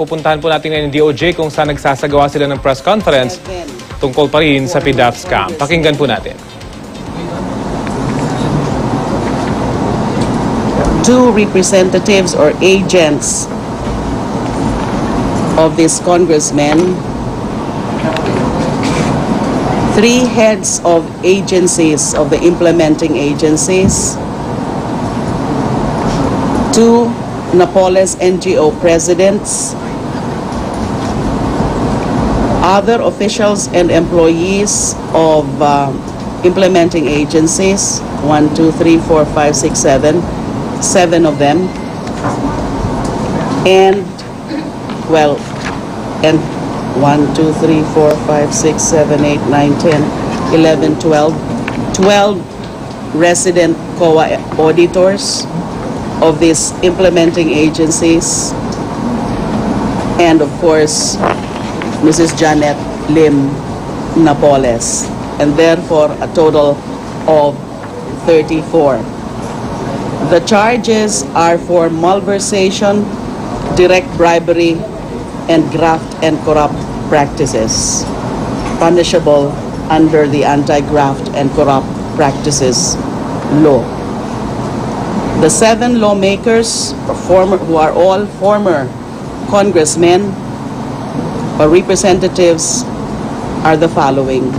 pupuntahan po natin ngayon yung DOJ kung saan nagsasagawa sila ng press conference tungkol pa rin sa PDAP scam. Pakinggan po natin. Two representatives or agents of these congressmen, three heads of agencies, of the implementing agencies, two Napoles NGO presidents, other officials and employees of implementing agencies, 1, 2, 3, 4, 5, 6, 7, 7 of them, and 1, 2, 3, 4, 5, 6, 7, 8, 9, 10, 11, 12, 12 resident COA auditors of these implementing agencies, and of course, Mrs. Janet Lim Napoles, and therefore a total of 34. The charges are for malversation, direct bribery, and graft and corrupt practices, punishable under the Anti-Graft and Corrupt Practices Law. The 7 lawmakers who are all former congressmen or representatives are the following: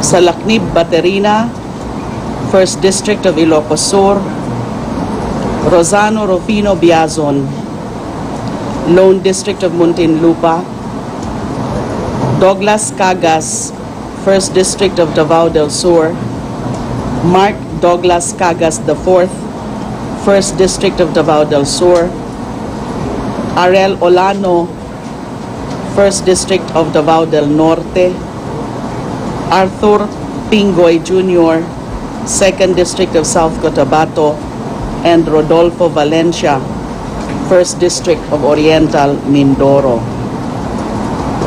sa Lacnib, Baterina, 1st District of Ilocos Sur, Rosano Rufino Biazon, Lone District of Muntinlupa, Douglas Cagas, 1st District of Davao del Sur, Mark Douglas Cagas IV, 1st District of Davao del Sur, Arel Olano, 1st District of Davao del Norte, Arthur Pingoy Jr., 2nd District of South Cotabato, and Rodolfo Valencia, 1st District of Oriental Mindoro.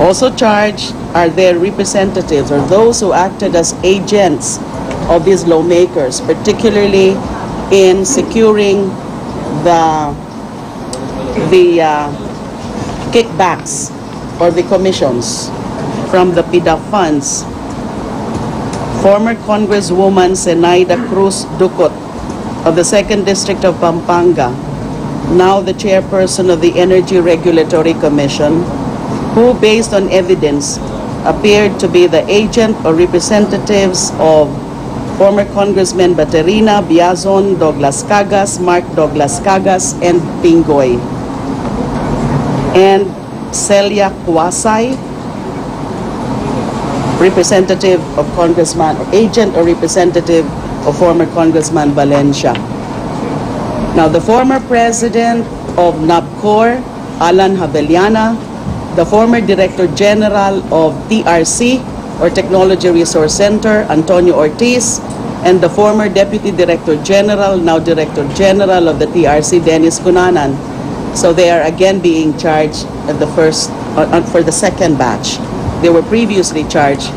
Also charged are their representatives, or those who acted as agents of these lawmakers, particularly in securing the kickbacks or the commissions from the PDAP funds. Former Congresswoman Zenaida Cruz Ducot of the 2nd District of Pampanga, now the chairperson of the Energy Regulatory Commission, who, based on evidence, appeared to be the agent or representatives of former Congressmen Baterina, Biazon, Douglas Cagas, Mark Douglas Cagas, and Pingoy. And Celia Kuasay, representative of Congressman, or agent or representative of former Congressman Valencia. Now, the former president of NABCOR, Alan Haveliana, the former Director General of TRC, or Technology Resource Center, Antonio Ortiz, and the former Deputy Director General, now Director General of the TRC, Dennis Cunanan. So they are again being charged at for the second batch. They were previously charged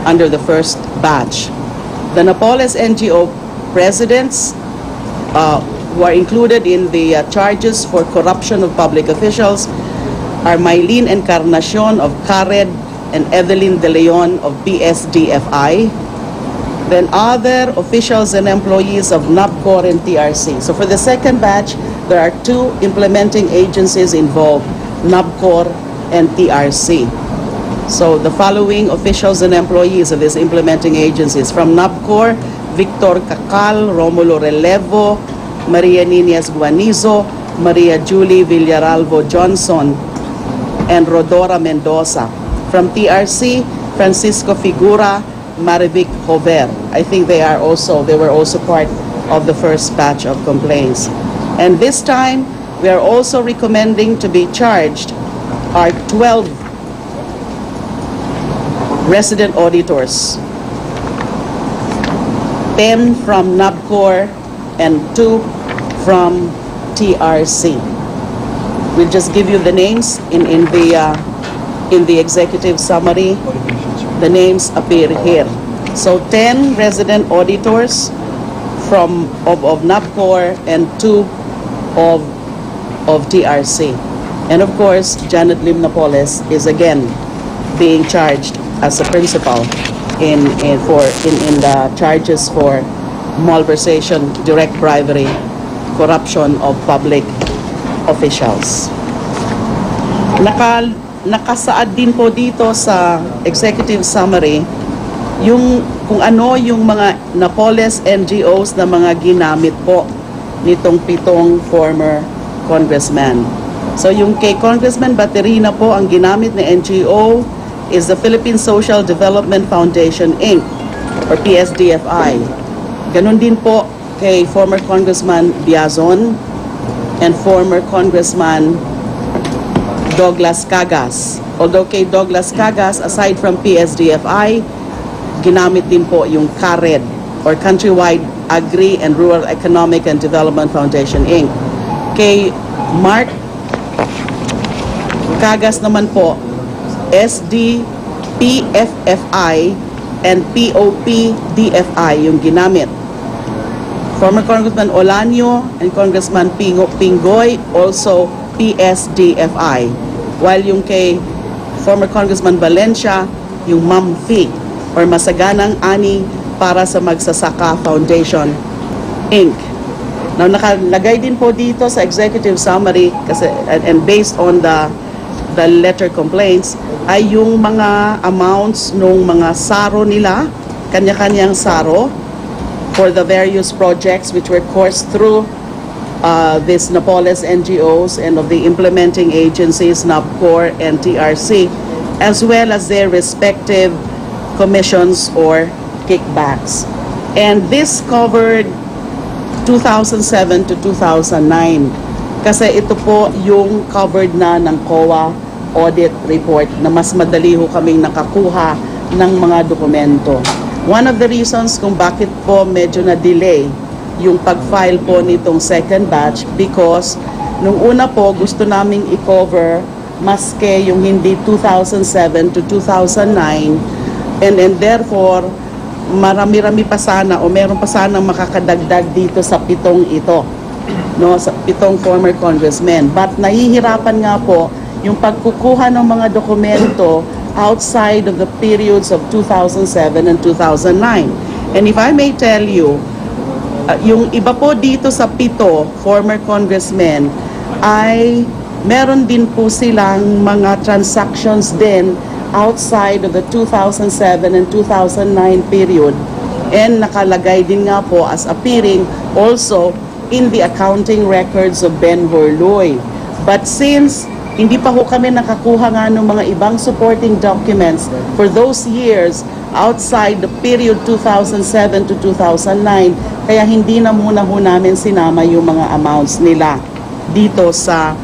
under the first batch. The Napoles NGO presidents who are included in the charges for corruption of public officials are Mylene Encarnacion of CARED and Evelyn De Leon of BSDFI. Then other officials and employees of NABCOR and TRC. So for the second batch, there are 2 implementing agencies involved, NABCOR and TRC. So the following officials and employees of these implementing agencies: from NABCOR, Victor Cacal, Romulo Relevo, Maria Nines Guanizo, Maria Julie Villaralvo Johnson, and Rodora Mendoza. From TRC, Francisco Figura, Marivic Jover. I think they were also part of the first batch of complaints. And this time, we are also recommending to be charged are 12 resident auditors, 10 from NABCOR and 2 from TRC. We'll just give you the names in the executive summary. The names appear here. So 10 resident auditors of NABCOR and 2 of TRC. And of course, Janet Lim Napoles is again being charged as a principal in the charges for malversation, direct bribery, corruption of public officials. Nakasaad din po dito sa executive summary yung kung ano yung mga Napoles NGOs na mga ginamit po nitong 7 former congressman. So yung kay Congressman Baterina po, ang ginamit na NGO is the Philippine Social Development Foundation Inc. or PSDFI. Ganon din po kay former Congressman Biazon and former Congressman Douglas Cagas. Although kay Douglas Cagas, aside from PSDFI, ginamit din po yung CARED or Countrywide Agri and Rural Economic and Development Foundation Inc. Kay Mark Cagas naman po, SD, PFFI, and POPDFI yung ginamit. Former Congressman Olanio and Congressman Pingoy, also PSDFI. While yung kay former Congressman Valencia, yung MAMFI, or Masaganang Ani para sa Magsasaka Foundation, Inc. Now, nakalagay din po dito sa executive summary, kasi, and based on the letter complaints, ay yung mga amounts nung mga saro nila, kanya-kanyang saro, for the various projects which were coursed through this Napoles NGOs and of the implementing agencies, NAPCOR and TRC, as well as their respective commissions or kickbacks. And this covered 2007 to 2009. Kasi ito po yung covered na ng COA audit report na mas madali ho kaming nakakuha ng mga dokumento. One of the reasons kung bakit po medyo na-delay yung pag-file po nitong second batch because nung una po gusto naming i-cover maske yung hindi 2007 to 2009 and therefore marami-rami pa sana o meron pa sanang makakadagdag dito sa 7 ito, no, sa 7 former congressmen. But nahihirapan nga po yung pagkukuha ng mga dokumento outside of the periods of 2007 and 2009. And if I may tell you, yung iba po dito sa 7 former congressmen ay meron din po silang mga transactions din outside of the 2007 and 2009 period, and nakalagay din nga po as appearing also in the accounting records of Ben Horloy. But since hindi pa ho kami nakakuha nga ng mga ibang supporting documents for those years outside the period 2007 to 2009, kaya hindi na muna ho namin sinama yung mga amounts nila dito sa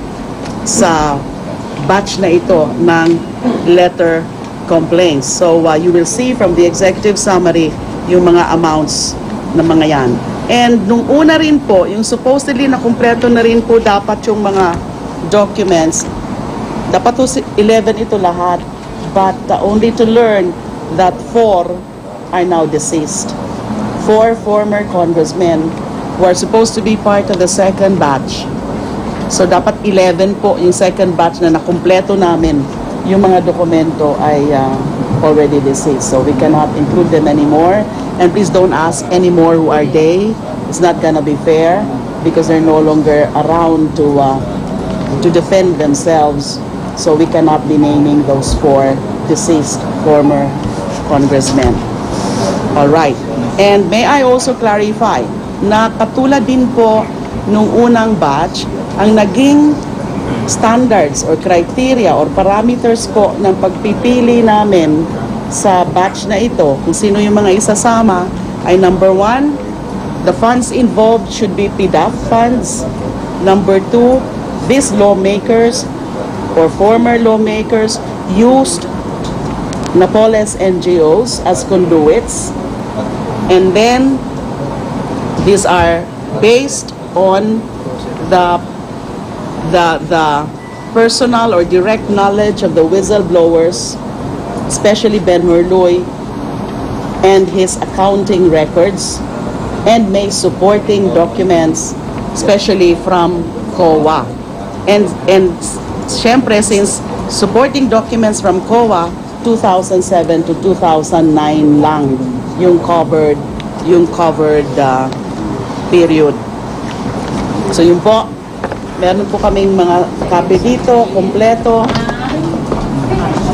batch na ito ng letter complaints. So you will see from the executive summary yung mga amounts na mga yan. And nung una rin po, yung supposedly na kumpleto na rin po dapat yung mga documents, dapat po 11 ito lahat, but only to learn that 4 are now deceased. 4 former congressmen who are supposed to be part of the second batch. So dapat 11 po yung second batch na nakumpleto namin. Yung mga dokumento ay already deceased. So we cannot include them anymore. And please don't ask anymore who are they. It's not gonna be fair because they're no longer around to defend themselves. So we cannot be naming those 4 deceased former congressmen. All right. And may I also clarify na katulad din po nung unang batch, ang naging standards or criteria or parameters po ng pagpipili namin sa batch na ito, kung sino yung mga isasama, ay number 1, the funds involved should be PDAF funds. Number 2, these lawmakers or former lawmakers used Napoles NGOs as conduits. And then, these are based on the personal or direct knowledge of the whistleblowers, especially Ben Horloy and his accounting records, and may supporting documents, especially from COA. And Siyempre, since supporting documents from COA, 2007 to 2009 lang yung covered period. So yun po, meron po kaming mga copy dito, kompleto.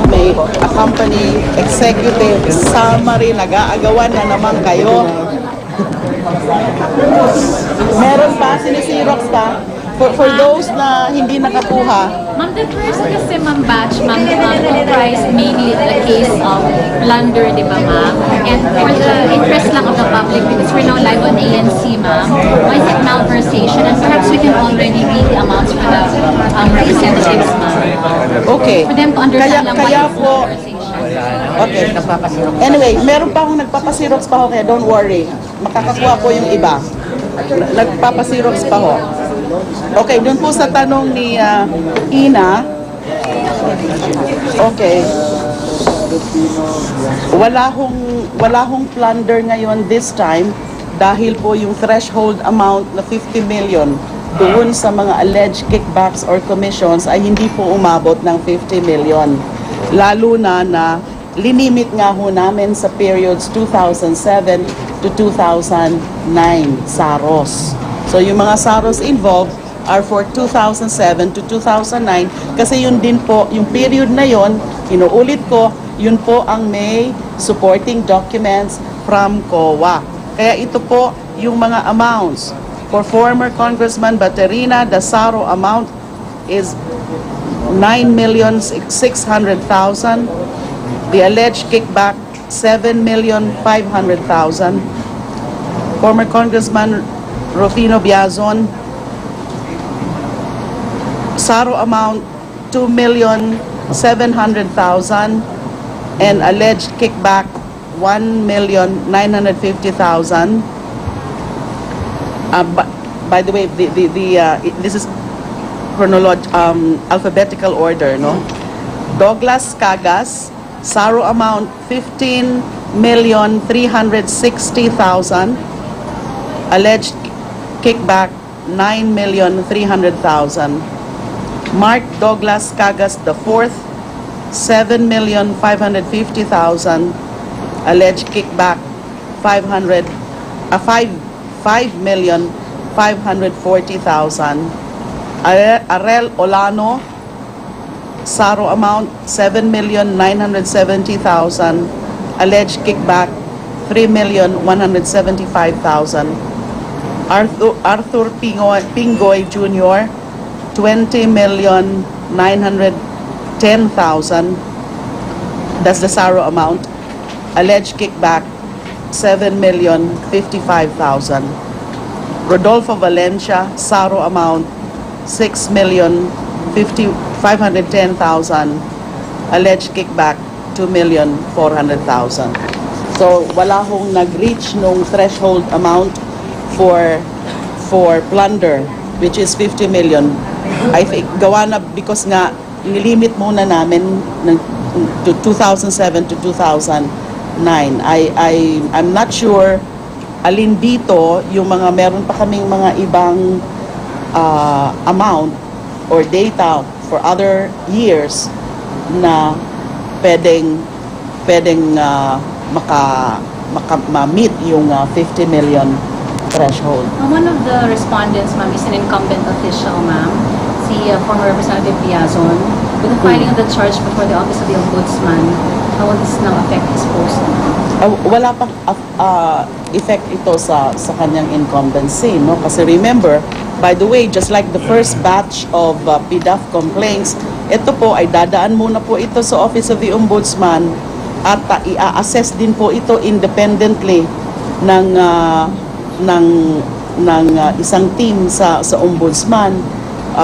May accompany executive summary, nag-aagawan na naman kayo. Meron pa, sinisirox pa. For those na hindi nakakuha, Ma'am, the first kasi ma'am batch, ma'am, comprise mainly the case of blunder, di ba ma'am? And for the interest lang of the public, because we're now live on ANC, ma'am, why is it malversation? And perhaps we can already read the amounts for the representatives, ma'am. okay. For them to understand lang why Kaya it's po, malversation. okay. Anyway, meron pa akong nagpapasirox pa ako, kaya don't worry. Makakakuha po yung iba. Nagpapasirox pa ako. Okay, dun po sa tanong ni Ina, okay, wala hong plunder ngayon this time dahil po yung threshold amount na 50 million doon sa mga alleged kickbacks or commissions ay hindi po umabot ng 50 million. Lalo na linimit nga ho namin sa periods 2007 to 2009 SAROS. So yung mga SAROS involved are for 2007 to 2009 kasi yun din po, yung period na yun, inuulit ko, yun po ang may supporting documents from COA. Kaya ito po yung mga amounts. For former Congressman Baterina, the SARO amount is 9,600,000. The alleged kickback, 7,500,000. Former Congressman Rufino Biazon, SARO amount 2,700,000 and alleged kickback 1,950,000. By the way, this is alphabetical order, no? Douglas Cagas, SARO amount 15,360,000, alleged kickback 9,300,000. Mark Douglas Cagas IV, 7,550,000, alleged kickback 5,540,000. Arel Olano, SARO amount 7,970,000, alleged kickback 3,175,000. Arthur Pingoy Jr., 20,910,000. That's the SARO amount. Alleged kickback 7,055,000. Rodolfo Valencia, SARO amount 6,510,000. Alleged kickback 2,400,000. So wala hong nag-reach nung threshold amount for plunder, which is 50 million. I think gawa na because nga nilimit muna namin to 2007 to 2009. I'm not sure alin dito yung mga meron pa kaming mga ibang amount or data for other years na pwedeng ma-meet yung 50 million threshold. One of the respondents, ma'am, is an incumbent official, ma'am, si former Representative Biazon. With the filing of the charge before the Office of the Ombudsman, how will this now affect his post? Wala pang effect ito sa kanyang incumbency, no? Kasi remember, by the way, just like the first batch of PDAF complaints, ito po ay dadaan muna po ito sa Office of the Ombudsman at i-assess din po ito independently ng isang team sa Ombudsman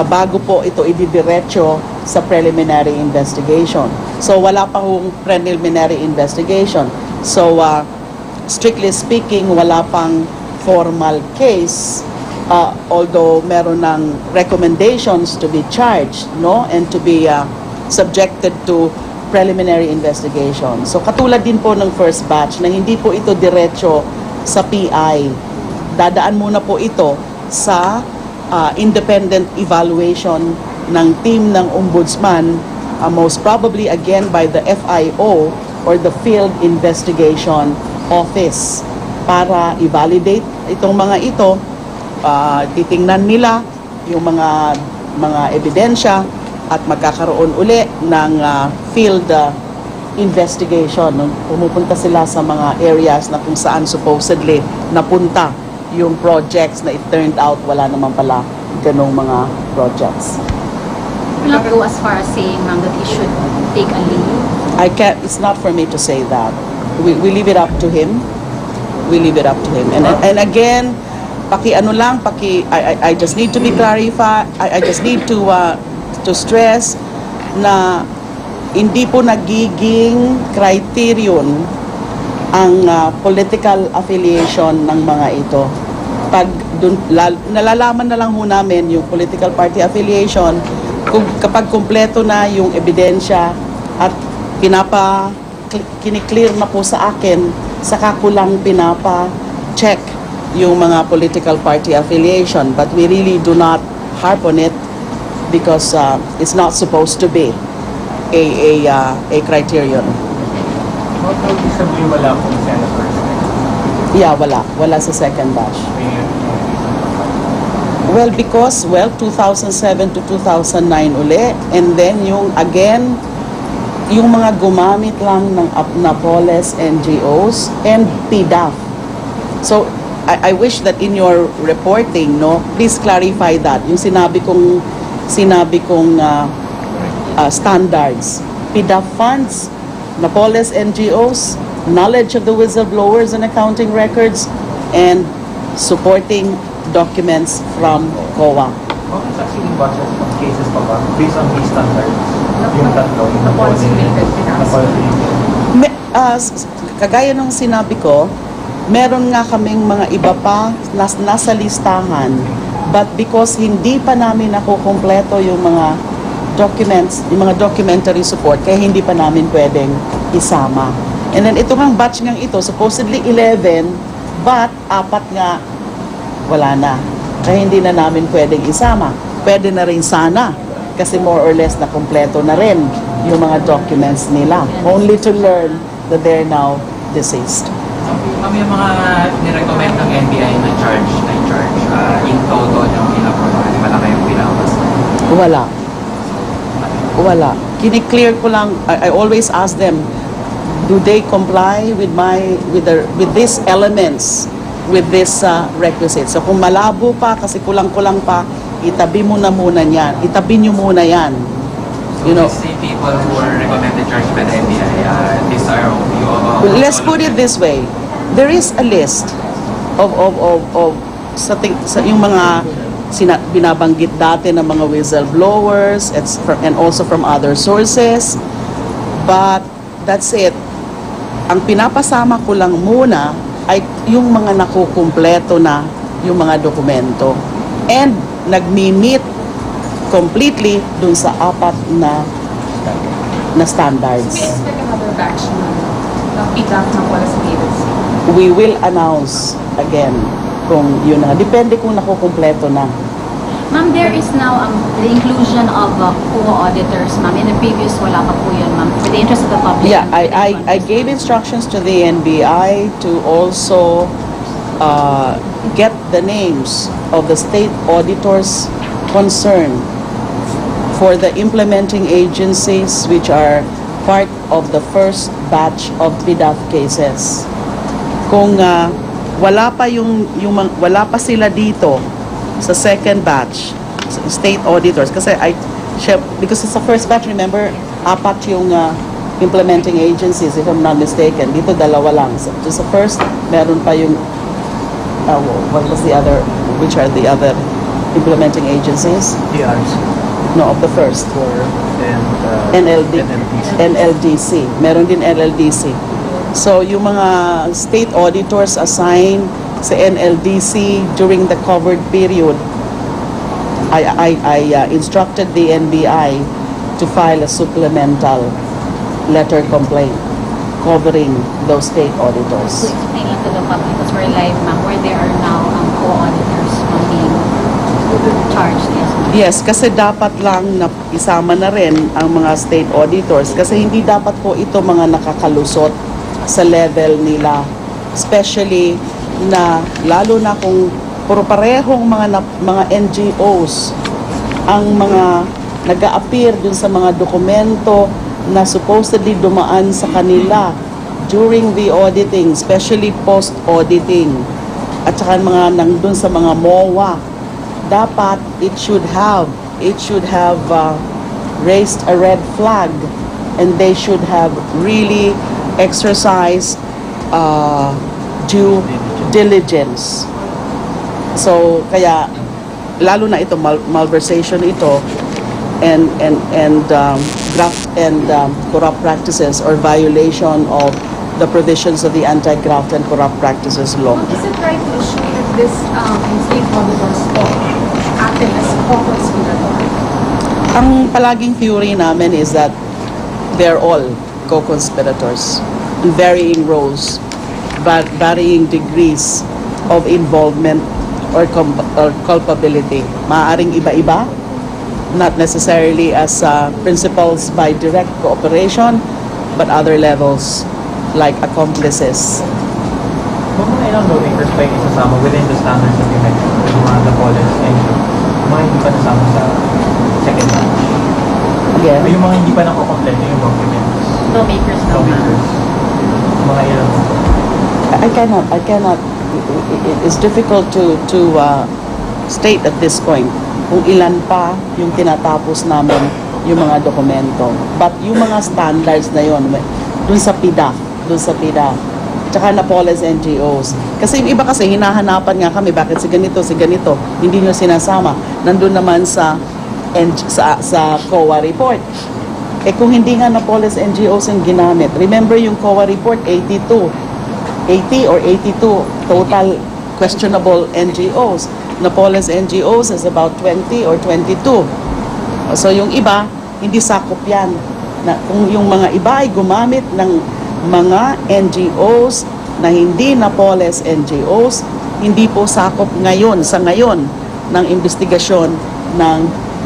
bago po ito ididiretso sa preliminary investigation. So wala pa hong preliminary investigation. So strictly speaking, wala pang formal case, although meron ng recommendations to be charged, no, and to be subjected to preliminary investigation. So katulad din po ng first batch na hindi po ito diretso sa PI. Dadaan muna po ito sa independent evaluation ng team ng Ombudsman, most probably again by the FIO or the Field Investigation Office para i-validate itong mga ito. Titingnan nila yung mga ebidensya at magkakaroon uli ng field investigation. Pumupunta sila sa mga areas na kung saan supposedly napunta yung projects na it turned out wala naman pala ganong mga projects. Will not go as far as saying, ma'am, that he should take a leave. It's not for me to say that. We leave it up to him. We leave it up to him. And again, I just need to be clarified. I just need to stress na hindi po nagiging criterion ang political affiliation ng mga ito. Pag nalalaman na lang ho namin yung political party affiliation kapag kumpleto na yung ebidensya at kiniklear na po sa akin, saka ko lang pinapa-check yung mga political party affiliation. But we really do not harp on it because it's not supposed to be a criterion. What will you sabihin wala pong senators? Yeah, wala sa second batch. Well, because 2007 to 2009 uli, and then yung mga gumamit lang ng Napoles NGOs and PDAF. So I wish that in your reporting, please clarify that. Yung sinabi kong standards, PDAF funds, Napoles NGOs, knowledge of the whistleblowers and accounting records, and supporting documents from COA. Bakit succeeding budget of cases pa ba? Based on these standards, yung tatlo, yung kagaya ng sinabi ko, meron nga kaming mga iba pa nasa listahan, but because hindi pa namin nakukumpleto yung mga documents, yung mga documentary support, kaya hindi pa namin pwedeng isama. And then ito ngang batch ngang ito, supposedly 11, but 4 nga wala na. Kaya hindi na namin pwedeng isama. Pwede na rin sana kasi more or less na kompleto na rin yung mga documents nila. Only to learn that they're now deceased. Kami yung mga nirecommend ng NBI na charge in total yung pinaprovide. Wala kayong pinapas. Wala. Kini-clear ko lang, I always ask them, do they comply with these elements, with this requisite? So kung malabo pa, kasi kulang-kulang pa, itabi mo na muna yan. Itabi nyo muna yan. So these same people who are recommended charged by the NBI, these are let's put it this way. There is a list of yung mga binabanggit dati ng mga whistleblowers and also from other sources. But that's it. Ang pinapasama ko lang muna ay yung mga nakukumpleto na yung mga dokumento and nagmi-meet completely dun sa 4 na standards. We expect another batch ng PDAF ng Wallace Davidson. We will announce again kung yun na. Depende kung nakukumpleto na. Ma'am, there is now the inclusion of co-auditors, ma'am. In the previous, wala pa po yun, ma'am. For the interest of the public. Yeah, I gave instructions to the NBI to also get the names of the state auditors concerned for the implementing agencies which are part of the first batch of PDAF cases. Kung wala pa sila dito sa second batch, state auditors, kasi because it's the first batch, remember, 4 yung implementing agencies, if I'm not mistaken. Dito 2 lang. So, just the first, meron pa yung what was the other, which are the other implementing agencies? DRs. No, of the first. And NLDC. Meron din NLDC. So, yung mga state auditors assigned sa NLDC during the covered period, I instructed the NBI to file a supplemental letter complaint covering those state auditors. To explain lang to the public, because we're live, ma'am, where there are now co-auditors being charge this? Yes, kasi dapat lang na isama na rin ang mga state auditors kasi hindi dapat po ito mga nakakalusot sa level nila. Especially na lalo na kung puro parehong mga NGOs ang mga nag-a-appear dun sa mga dokumento na supposedly dumaan sa kanila during the auditing, especially post-auditing. At saka mga nandun sa mga MOA, dapat it should have raised a red flag and they should have really exercised due diligence. So kaya lalo na ito malversation ito and graft and corrupt practices or violation of the provisions of the Anti-Graft and Corrupt Practices Law. Is it right to assume that this state auditors acting as co-conspirator? Ang palaging theory namin is that they're all co-conspirators in varying roles, but varying degrees of involvement or culpability. Maaaring iba-iba, not necessarily as principals by direct cooperation, but other levels like accomplices. Kung mga ilang lawmakers pa yung isasama within the standards that you mentioned, yung mga Napoleon and mga hindi pa nasama sa second batch. Again, Yung mga hindi pa nakukompleto yung documents. Lawmakers na Lawmakers. Mga ilang. I cannot. It is difficult to state at this point kung ilan pa yung tinatapos namin yung mga dokumento. But yung mga standards na yon, dun sa PIDA, tsaka Napoles NGOs. Kasi yung iba kasi hinahanapan nga kami, bakit si ganito, hindi nyo sinasama. Nandun naman sa COA report. Eh kung hindi nga Napoles NGOs yung ginamit, remember yung COA report, 80 or 82 total questionable NGOs. Napoles NGOs is about 20 or 22. So yung iba, hindi sakop yan. Kung yung mga iba ay gumamit ng mga NGOs na hindi Napoles NGOs, hindi po sakop sa ngayon ng investigasyon ng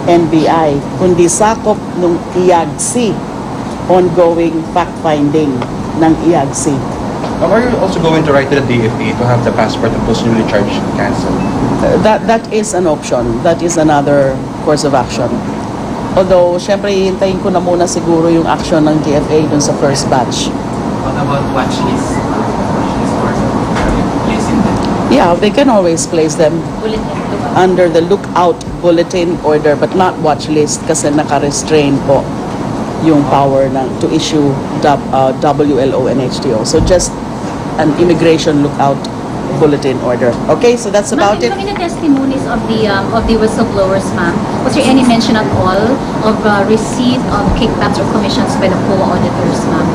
NBI, kundi sakop ng IAGC, ongoing fact-finding ng IAGC. Are you also going to write to the DFA to have the passport of those newly charged cancelled? That is an option. That is another course of action. Although, syempre, hintayin ko na muna siguro yung action ng DFA dun sa first batch. What about watch list? Watch list or placing them? Yeah, they can always place them Bulletin. under the lookout bulletin order but not watch list kasi naka-restrain po yung power to issue WLO and HTO. So just an immigration lookout bulletin order. Okay, so that's about it. Ma'am, in the testimonies of the whistleblowers, ma'am, was there any mention at all of receipt of kickbacks or commissions by the COA auditors, ma'am?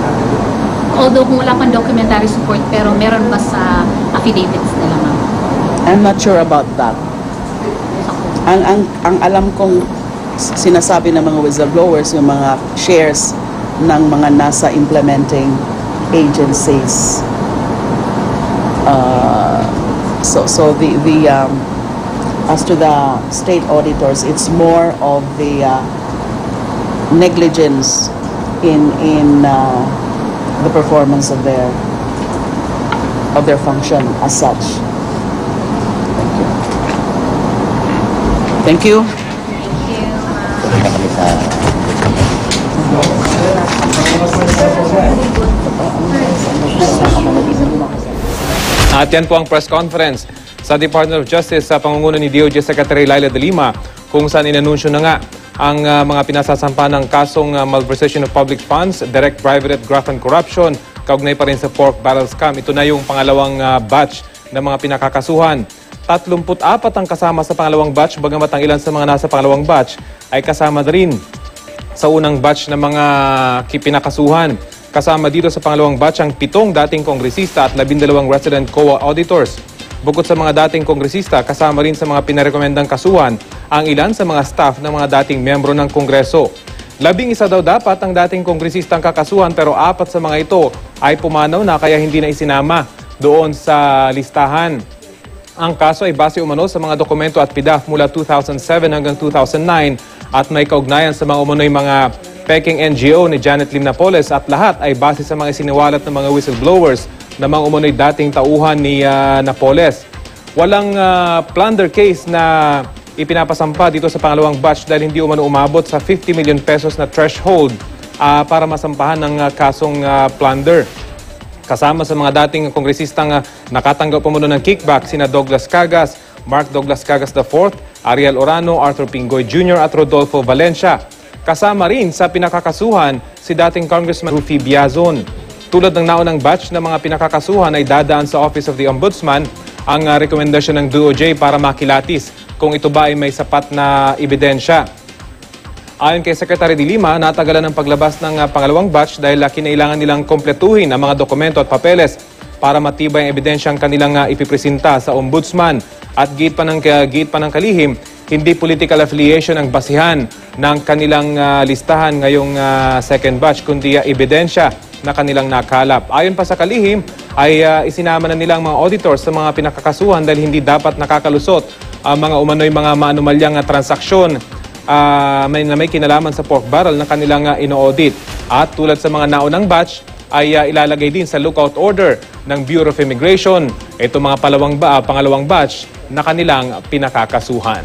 Although kung wala pang documentary support, pero meron ba sa affidavits nila, ma'am? I'm not sure about that. Ang alam kong sinasabi ng mga whistleblowers yung mga shares ng mga nasa implementing agencies. So the as to the state auditors, it's more of the negligence in the performance of their function as such. Thank you. At yan po ang press conference sa Department of Justice sa pangunguna ni DOJ Secretary Laila De Lima kung saan inanunsyo na nga ang mga pinasasampa ng kasong malversation of public funds, direct private graft and corruption, kaugnay pa rin sa pork barrel scam. Ito na yung pangalawang batch ng mga pinakakasuhan. 34 ang kasama sa pangalawang batch, bagamat ang ilan sa mga nasa pangalawang batch ay kasama na rin sa unang batch ng mga pinakasuhan. Kasama dito sa pangalawang batch ang 7 dating kongresista at 12 resident COA auditors. Bukod sa mga dating kongresista, kasama rin sa mga pinarekomendang kasuhan ang ilan sa mga staff ng mga dating miyembro ng Kongreso. 11 daw dapat ang dating kongresistang kakasuhan pero 4 sa mga ito ay pumanaw na kaya hindi na isinama doon sa listahan. Ang kaso ay base umano sa mga dokumento at PDAF mula 2007 hanggang 2009 at may kaugnayan sa mga umano'y mga peking NGO ni Janet Lim Napoles at lahat ay base sa mga isiniwalat ng mga whistleblowers na mga umano'y dating tauhan ni Napoles. Walang plunder case na ipinapasampa dito sa pangalawang batch dahil hindi umano umabot sa 50 million pesos na threshold para masampahan ng kasong plunder. Kasama sa mga dating kongresistang nakatanggap umano ng kickback sina Douglas Cagas, Mark Douglas Cagas IV, Ariel Orano, Arthur Pingoy Jr. at Rodolfo Valencia. Kasama rin sa pinakakasuhan si dating Congressman Rufy Biazon. Tulad ng naunang batch na mga pinakakasuhan ay dadaan sa Office of the Ombudsman ang rekomendasyon ng DOJ para makilatis kung ito ba ay may sapat na ebidensya. Ayon kay Secretary de Lima, natagalan ng paglabas ng pangalawang batch dahil kinailangan nilang kompletuhin ang mga dokumento at papeles para matibay ang ebidensyang kanilang ipipresenta sa Ombudsman. At gate pa ng kalihim, hindi political affiliation ang basihan ng kanilang listahan ngayong second batch, kundi ebidensya na kanilang nakalap. Ayon pa sa kalihim, ay isinama na nilang mga auditors sa mga pinakakasuhan dahil hindi dapat nakakalusot ang mga umano'y mga maanumalyang transaksyon may kinalaman sa pork barrel na kanilang ino-audit. At tulad sa mga naunang batch, ay ilalagay din sa lookout order ng Bureau of Immigration ito mga pangalawang batch na kanilang pinakakasuhan.